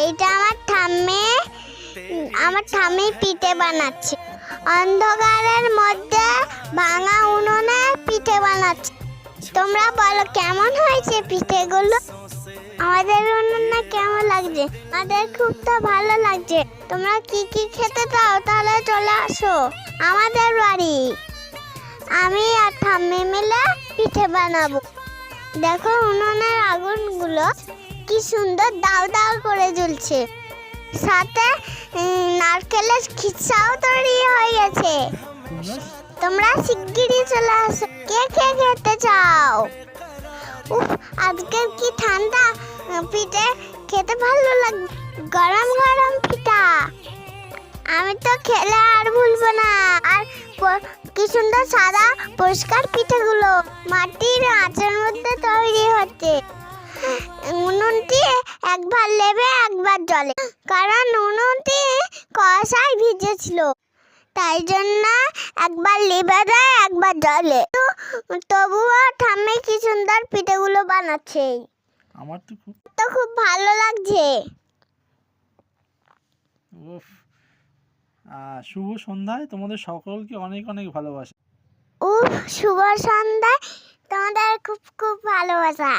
এইটা আমার ঠাম্মি পিঠে বানাচ্ছে। অন্ধকারের মধ্যে ভাঙা উনুনে পিঠে বানাচ্ছে। তোমরা বলো কেমন হয়েছে পিঠেগুলো? আমাদের উনুনে কেমন লাগছে? আমাদের খুব তো ভালো লাগছে। তোমরা কি কি খেতে চাও তাহলে চলে আসো আমাদের বাড়ি। আমি আর ঠাম্মি মিলে পিঠে বানাবো। দেখো উনুনের আগুনগুলো কি সুন্দর দাও দাও করে জ্বলছে। সাথে নারকেলের খিচাও তৈরি হয়ে গেছে। তোমরা শিগগিরই চলে আসো। কে কে খেতে চাও? উফ, আজকে কি ঠান্ডা, পিঠে খেতে ভালো লাগে। গরম গরম পিঠা আমি তো খেলে আর ভুলবো না। আর কি সুন্দর সাদা পরিষ্কার পিঠেগুলো মাটির আঁচের মধ্যে তৈরি হচ্ছে। উনুনটি একবার লেবে একবার জ্বলে, কারণ উনুনটি কুয়াশায় ভিজেছিল, তাই জন্য একবার লেবে দেয় একবার জ্বলে। তবুও ঠাম্মি কি সুন্দর পিঠেগুলো বানাচ্ছে। আমার তো খুব ভালো লাগছে। শুভ সন্ধ্যায় তোমাদের সকলকে অনেক অনেক ভালোবাসা। শুভ সন্ধ্যায় তোমাদের খুব খুব ভালোবাসা।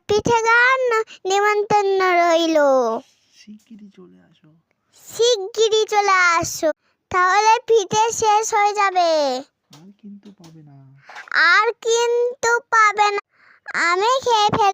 পিঠে গান নিমন্ত্রণ রইল। শিগগিরই চলে আসো, তাহলে পিঠে শেষ হয়ে যাবে। আর কিন্তু পাবে না। আমি খেয়ে ফেল